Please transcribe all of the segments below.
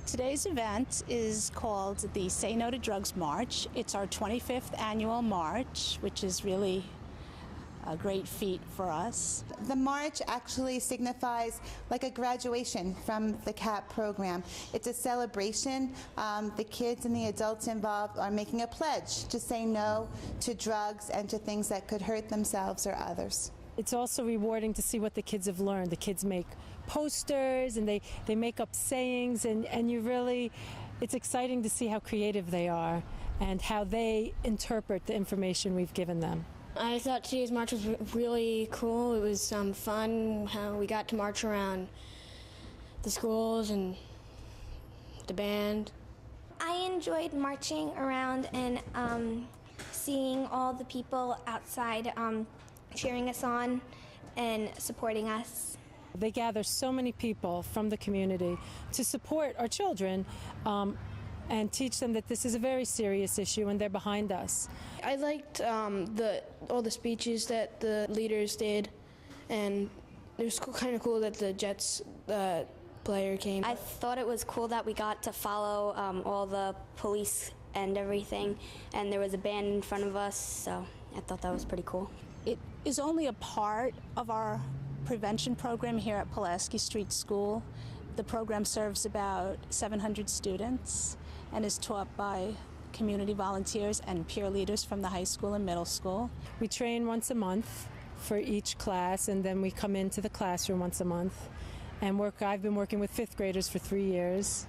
Today's event is called the Say No to Drugs March. It's our 25th annual march, which is really a great feat for us. The march actually signifies like a graduation from the CAP program. It's a celebration. The kids and the adults involved are making a pledge to say no to drugs and to things that could hurt themselves or others. It's also rewarding to see what the kids have learned. The kids make posters and they make up sayings, and it's exciting to see how creative they are and how they interpret the information we've given them. I thought today's march was really cool. It was fun how we got to march around the schools and the band. I enjoyed marching around and seeing all the people outside cheering us on and supporting us. They gather so many people from the community to support our children and teach them that this is a very serious issue and they're behind us. I liked all the speeches that the leaders did, and it was kind of cool that the Jets player came. I thought it was cool that we got to follow all the police and everything, and there was a band in front of us, so I thought that was pretty cool. It is only a part of our prevention program here at Pulaski Street School. The program serves about 700 students and is taught by community volunteers and peer leaders from the high school and middle school. We train once a month for each class, and then we come into the classroom once a month and work. I've been working with fifth graders for 3 years.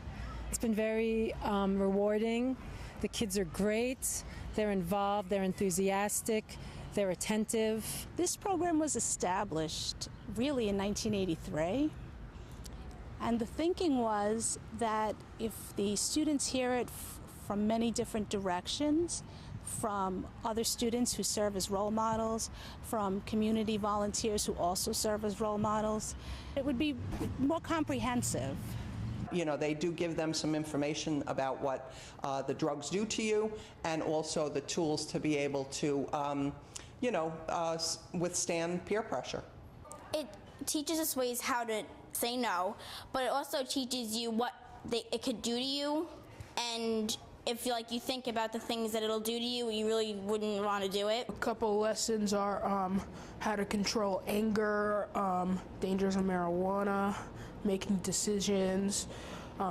It's been very rewarding. The kids are great. They're involved. They're enthusiastic. They're attentive. This program was established really in 1983. And the thinking was that if the students hear it from many different directions, from other students who serve as role models, from community volunteers who also serve as role models, it would be more comprehensive. You know, they do give them some information about what the drugs do to you, and also the tools to be able to, withstand peer pressure. It teaches us ways how to say no, but it also teaches you what it could do to you, and if you think about the things that it'll do to you, you really wouldn't want to do it. A couple lessons are how to control anger, dangers of marijuana, making decisions,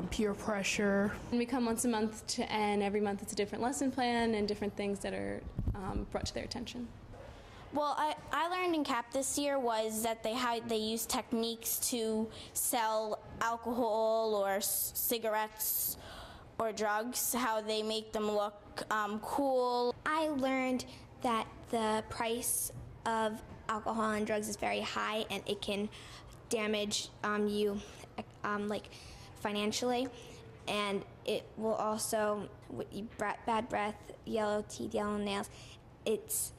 peer pressure. We come once a month, and every month it's a different lesson plan and different things that are brought to their attention. Well, I learned in CAP this year was that they use techniques to sell alcohol or cigarettes or drugs, how they make them look cool. I learned that the price of alcohol and drugs is very high, and it can damage you financially, and it will also, bad breath, yellow teeth, yellow nails, it's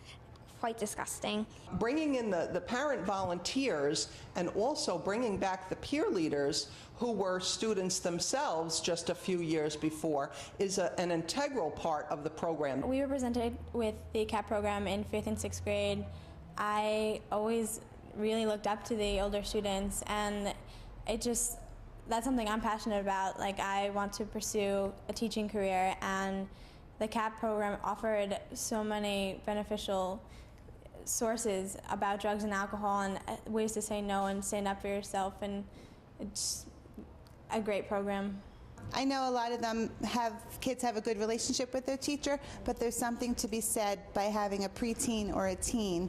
quite disgusting. Bringing in the parent volunteers and also bringing back the peer leaders who were students themselves just a few years before is an integral part of the program. We were presented with the CAP program in 5th and 6th grade. I always really looked up to the older students, and that's something I'm passionate about. I want to pursue a teaching career, and the CAP program offered so many beneficial sources about drugs and alcohol and ways to say no and stand up for yourself, and it's a great program. I know a lot of them kids have a good relationship with their teacher, but there's something to be said by having a preteen or a teen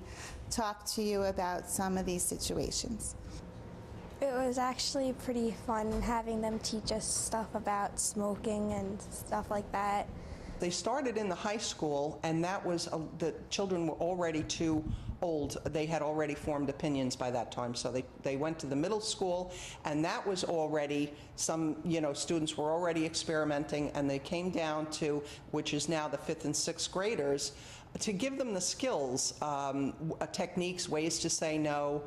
talk to you about some of these situations. It was actually pretty fun having them teach us stuff about smoking and stuff like that. They started in the high school, and that was the children were already too old. They had already formed opinions by that time, so they went to the middle school, and that was already some students were already experimenting, and they came down to, which is now the 5th and 6th graders, to give them the skills, techniques, ways to say no,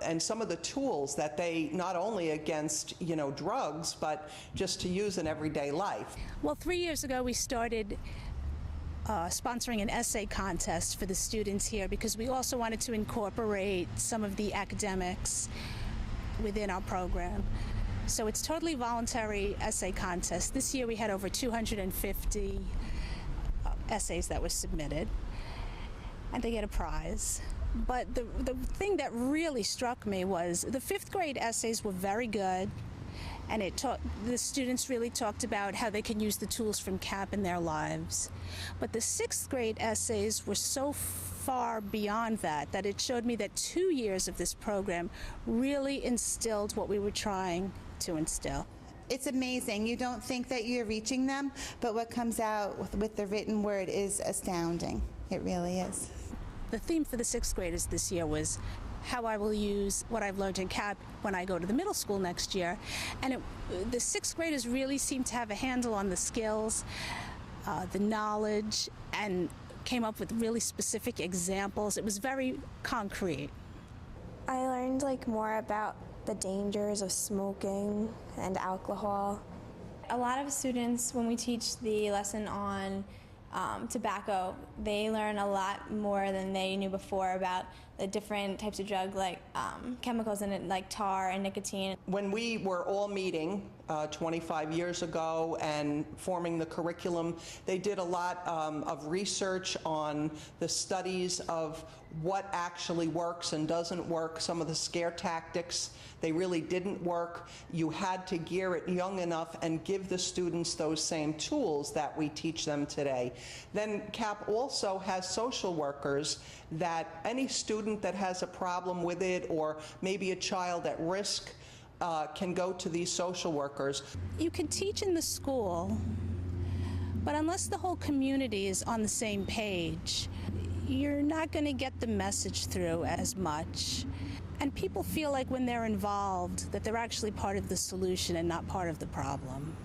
and some of the tools that they, not only against drugs, but just to use in everyday life. Well, 3 years ago we started sponsoring an essay contest for the students here, because we also wanted to incorporate some of the academics within our program. So it's totally voluntary essay contest. This year we had over 250 essays that were submitted, and they get a prize. But the thing that really struck me was the 5th grade essays were very good, and the students really talked about how they can use the tools from CAP in their lives. But the 6th grade essays were so far beyond that it showed me that 2 years of this program really instilled what we were trying to instill. It's amazing. You don't think that you're reaching them, but what comes out with the written word is astounding. It really is. The theme for the 6th graders this year was how I will use what I've learned in CAP when I go to the middle school next year. And the 6th graders really seemed to have a handle on the skills, the knowledge, and came up with really specific examples. It was very concrete. I learned more about the dangers of smoking and alcohol. A lot of students, when we teach the lesson on tobacco, they learn a lot more than they knew before about the different types of drug, like chemicals in it, like tar and nicotine. When we were all meeting 25 years ago and forming the curriculum, they did a lot of research on the studies of what actually works and doesn't work. Some of the scare tactics, they really didn't work. You had to gear it young enough and give the students those same tools that we teach them today. Then CAP also has social workers that any student that has a problem with it, or maybe a child at risk, can go to these social workers. You can teach in the school, but unless the whole community is on the same page, you're not going to get the message through as much. And people feel like when they're involved that they're actually part of the solution and not part of the problem.